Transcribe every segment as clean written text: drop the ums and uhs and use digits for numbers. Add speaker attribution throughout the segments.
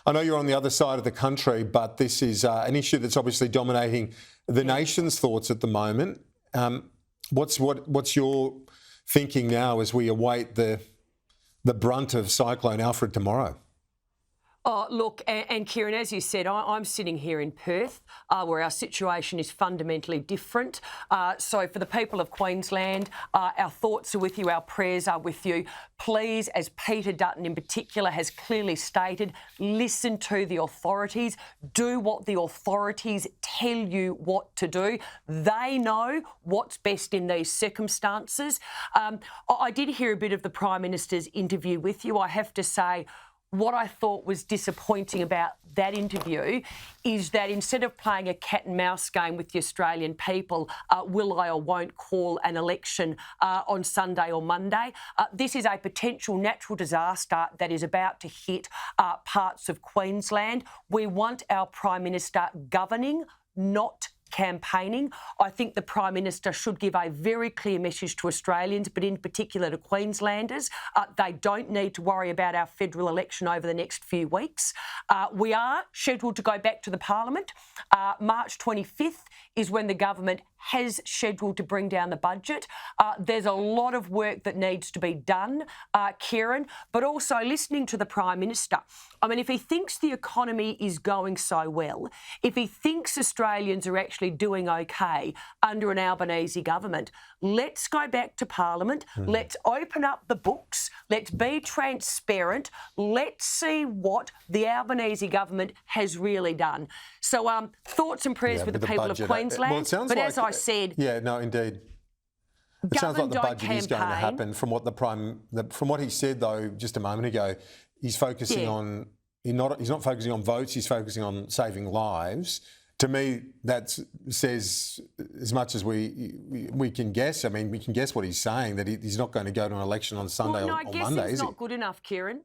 Speaker 1: I know you're on the other side of the country, but this is an issue that's obviously dominating the nation's thoughts at the moment. What's your thinking now as we await the brunt of Cyclone Alfred tomorrow?
Speaker 2: Oh, look, and Kieran, as you said, I'm sitting here in Perth, where our situation is fundamentally different. So for the people of Queensland, our thoughts are with you, our prayers are with you. Please, as Peter Dutton in particular has clearly stated, listen to the authorities. Do what the authorities tell you what to do. They know what's best in these circumstances. I did hear a bit of the Prime Minister's interview with you. I have to say, what I thought was disappointing about that interview is that instead of playing a cat and mouse game with the Australian people, will I or won't call an election on Sunday or Monday, this is a potential natural disaster that is about to hit parts of Queensland. We want our Prime Minister governing, not campaigning. I think the Prime Minister should give a very clear message to Australians, but in particular to Queenslanders. They don't need to worry about our federal election over the next few weeks. We are scheduled to go back to the Parliament. March 25th is when the government has scheduled to bring down the budget. There's a lot of work that needs to be done, Kieran, but also listening to the Prime Minister. I mean, if he thinks the economy is going so well, if he thinks Australians are actually doing okay under an Albanese government, let's go back to Parliament. Let's open up the books. Let's be transparent. Let's see what the Albanese government has really done. So thoughts and prayers with the people of Queensland.
Speaker 1: Well, it sounds
Speaker 2: but
Speaker 1: like,
Speaker 2: as I said,
Speaker 1: yeah, no, indeed. It sounds like the budget is going to happen. From what he said though just a moment ago, he's focusing on he's not focusing on votes. He's focusing on saving lives. To me, that says as much as we can guess. I mean, we can guess what he's saying, that he's not going to go to an election on Sunday or Monday, is he?
Speaker 2: Guessing's not good enough, Kieran.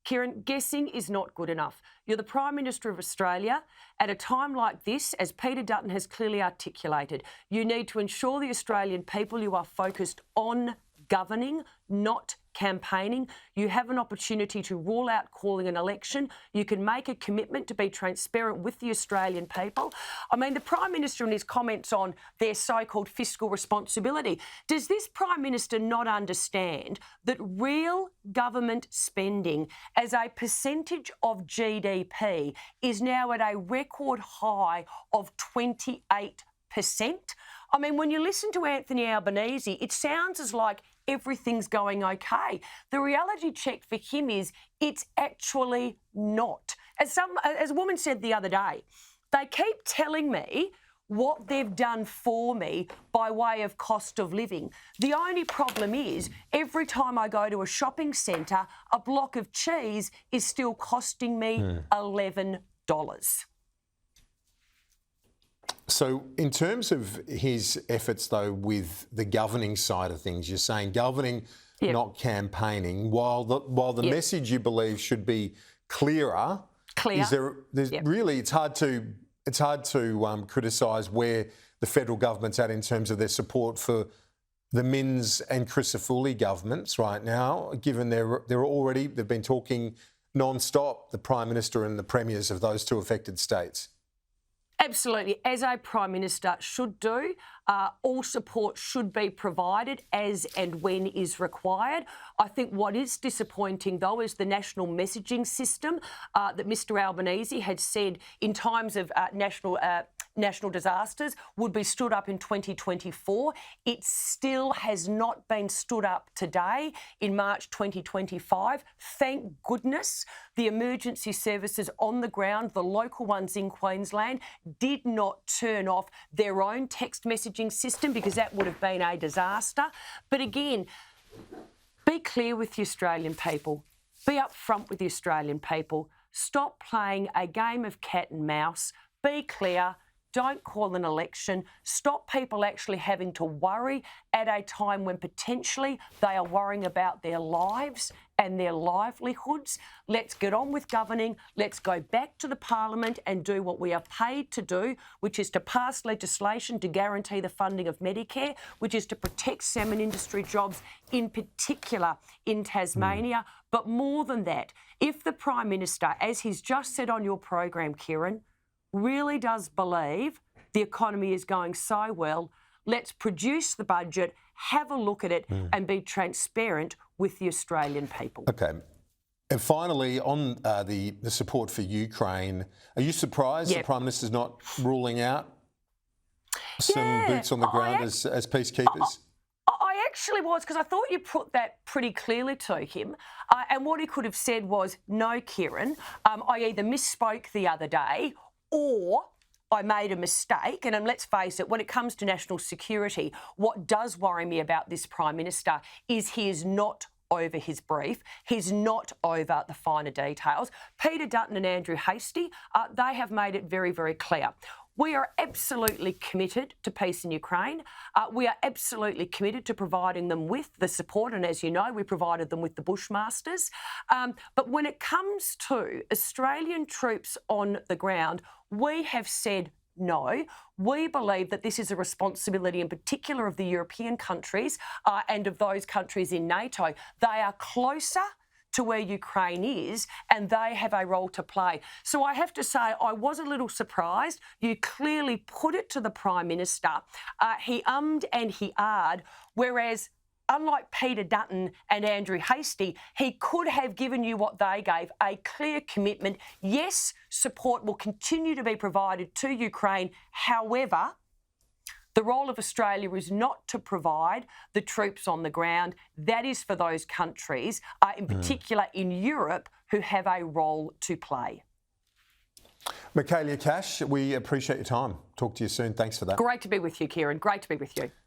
Speaker 2: Kieran, guessing is not good enough. You're the Prime Minister of Australia. At a time like this, as Peter Dutton has clearly articulated, you need to ensure the Australian people you are focused on governing, not campaigning. You have an opportunity to rule out calling an election. You can make a commitment to be transparent with the Australian people. I mean, the Prime Minister and his comments on their so-called fiscal responsibility, does this Prime Minister not understand that real government spending as a percentage of GDP is now at a record high of 28%? I mean, when you listen to Anthony Albanese, it sounds as like everything's going okay. The reality check for him is it's actually not. As a woman said the other day, they keep telling me what they've done for me by way of cost of living. The only problem is every time I go to a shopping centre, a block of cheese is still costing me $11.
Speaker 1: So in terms of his efforts, though, with the governing side of things, you're saying governing, not campaigning, while the message you believe should be clearer. Really, it's hard to criticise where the federal government's at in terms of their support for the Minns and Crisafulli governments right now, given they've been talking non-stop, the Prime Minister and the Premiers of those two affected states.
Speaker 2: Absolutely. As a Prime Minister should do, all support should be provided as and when is required. I think what is disappointing, though, is the national messaging system that Mr Albanese had said in times of national disasters would be stood up in 2024. It still has not been stood up today in March 2025. Thank goodness the emergency services on the ground, the local ones in Queensland, did not turn off their own text messaging system because that would have been a disaster. But again, be clear with the Australian people. Be upfront with the Australian people. Stop playing a game of cat and mouse. Be clear. Don't call an election. Stop people actually having to worry at a time when potentially they are worrying about their lives and their livelihoods. Let's get on with governing. Let's go back to the Parliament and do what we are paid to do, which is to pass legislation to guarantee the funding of Medicare, which is to protect salmon industry jobs, in particular in Tasmania. But more than that, if the Prime Minister, as he's just said on your program, Kieran, really does believe the economy is going so well, let's produce the budget, have a look at it and be transparent with the Australian people.
Speaker 1: Okay. And finally, on the support for Ukraine, are you surprised the Prime Minister's not ruling out some boots on the ground as peacekeepers?
Speaker 2: I actually was, because I thought you put that pretty clearly to him. And what he could have said was, no, Kieran, I either misspoke the other day or I made a mistake. And let's face it, when it comes to national security, what does worry me about this Prime Minister is he is not over his brief. He's not over the finer details. Peter Dutton and Andrew Hastie, they have made it very, very clear. We are absolutely committed to peace in Ukraine. We are absolutely committed to providing them with the support. And as you know, we provided them with the Bushmasters. But when it comes to Australian troops on the ground, we have said no. We believe that this is a responsibility in particular of the European countries and of those countries in NATO. They are closer to where Ukraine is, and they have a role to play. So I have to say, I was a little surprised. You clearly put it to the Prime Minister. He ummed and he ahed, whereas unlike Peter Dutton and Andrew Hastie, he could have given you what they gave, a clear commitment. Yes, support will continue to be provided to Ukraine. However, the role of Australia is not to provide the troops on the ground. That is for those countries, in particular in Europe, who have a role to play.
Speaker 1: Michaelia Cash, we appreciate your time. Talk to you soon. Thanks for that.
Speaker 2: Great to be with you, Kieran. Great to be with you.